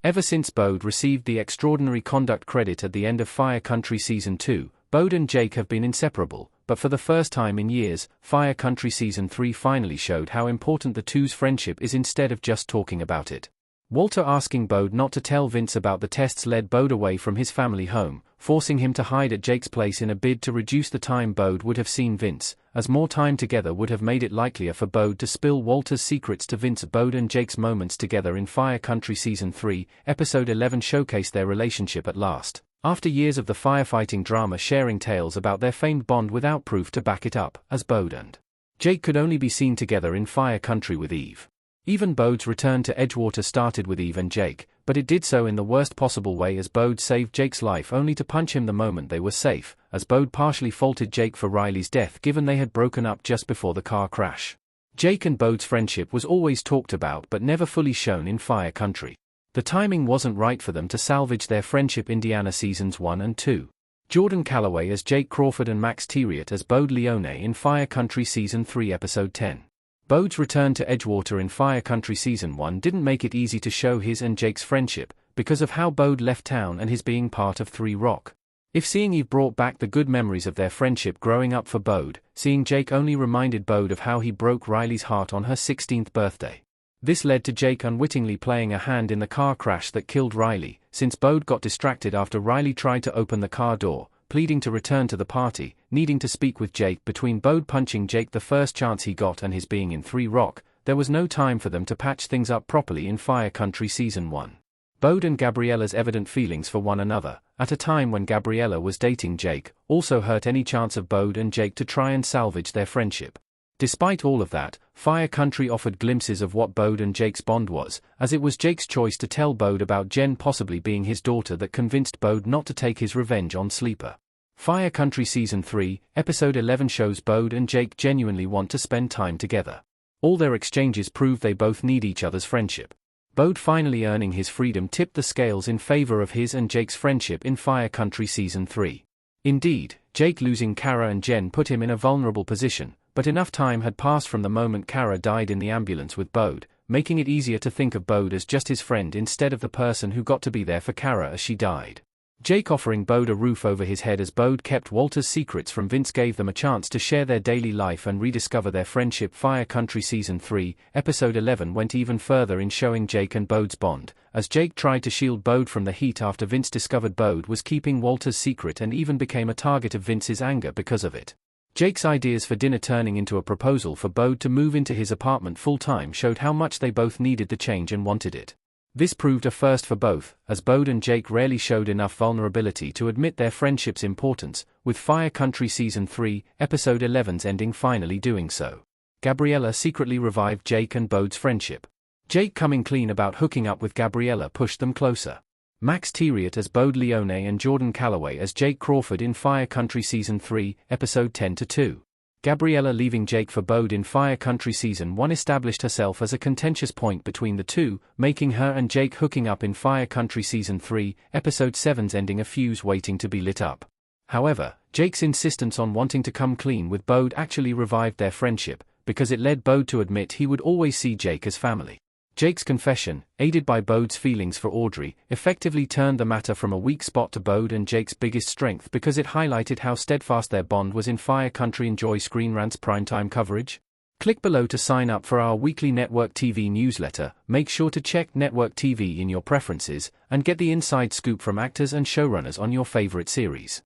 Ever since Bode received the extraordinary conduct credit at the end of Fire Country Season 2, Bode and Jake have been inseparable, but for the first time in years, Fire Country Season 3 finally showed how important the two's friendship is instead of just talking about it. Walter asking Bode not to tell Vince about the tests led Bode away from his family home, forcing him to hide at Jake's place in a bid to reduce the time Bode would have seen Vince, as more time together would have made it likelier for Bode to spill Walter's secrets to Vince. Bode and Jake's moments together in Fire Country Season 3, Episode 11 showcased their relationship at last, after years of the firefighting drama sharing tales about their famed bond without proof to back it up, as Bode and Jake could only be seen together in Fire Country with Eve. Even Bode's return to Edgewater started with Eve and Jake, but it did so in the worst possible way, as Bode saved Jake's life only to punch him the moment they were safe, as Bode partially faulted Jake for Riley's death given they had broken up just before the car crash. Jake and Bode's friendship was always talked about but never fully shown in Fire Country. The timing wasn't right for them to salvage their friendship. Indiana Seasons 1 and 2. Jordan Calloway as Jake Crawford and Max Theriot as Bode Leone in Fire Country Season 3 Episode 10. Bode's return to Edgewater in Fire Country Season 1 didn't make it easy to show his and Jake's friendship, because of how Bode left town and his being part of 3 Rock. If seeing Eve brought back the good memories of their friendship growing up for Bode, seeing Jake only reminded Bode of how he broke Riley's heart on her 16th birthday. This led to Jake unwittingly playing a hand in the car crash that killed Riley, since Bode got distracted after Riley tried to open the car door, pleading to return to the party, needing to speak with Jake. Between Bode punching Jake the first chance he got and his being in 3 Rock, there was no time for them to patch things up properly in Fire Country Season 1. Bode and Gabriella's evident feelings for one another, at a time when Gabriella was dating Jake, also hurt any chance of Bode and Jake to try and salvage their friendship. Despite all of that, Fire Country offered glimpses of what Bode and Jake's bond was, as it was Jake's choice to tell Bode about Jen possibly being his daughter that convinced Bode not to take his revenge on Sleeper. Fire Country Season 3, Episode 11 shows Bode and Jake genuinely want to spend time together. All their exchanges prove they both need each other's friendship. Bode finally earning his freedom tipped the scales in favor of his and Jake's friendship in Fire Country Season 3. Indeed, Jake losing Kara and Jen put him in a vulnerable position, but enough time had passed from the moment Kara died in the ambulance with Bode, making it easier to think of Bode as just his friend instead of the person who got to be there for Kara as she died. Jake offering Bode a roof over his head as Bode kept Walter's secrets from Vince gave them a chance to share their daily life and rediscover their friendship. Fire Country Season 3, Episode 11 went even further in showing Jake and Bode's bond, as Jake tried to shield Bode from the heat after Vince discovered Bode was keeping Walter's secret and even became a target of Vince's anger because of it. Jake's ideas for dinner turning into a proposal for Bode to move into his apartment full-time showed how much they both needed the change and wanted it. This proved a first for both, as Bode and Jake rarely showed enough vulnerability to admit their friendship's importance, with Fire Country Season 3, Episode 11's ending finally doing so. Gabriella secretly revived Jake and Bode's friendship. Jake coming clean about hooking up with Gabriella pushed them closer. Max Theriot as Bode Leone and Jordan Calloway as Jake Crawford in Fire Country Season 3, Episode 10-2. Gabriella leaving Jake for Bode in Fire Country Season 1 established herself as a contentious point between the two, making her and Jake hooking up in Fire Country Season 3, Episode 7's ending a fuse waiting to be lit up. However, Jake's insistence on wanting to come clean with Bode actually revived their friendship, because it led Bode to admit he would always see Jake as family. Jake's confession, aided by Bode's feelings for Audrey, effectively turned the matter from a weak spot to Bode and Jake's biggest strength because it highlighted how steadfast their bond was in Fire Country. Enjoy Screen Rant's primetime coverage? Click below to sign up for our weekly Network TV newsletter. Make sure to check Network TV in your preferences, and get the inside scoop from actors and showrunners on your favorite series.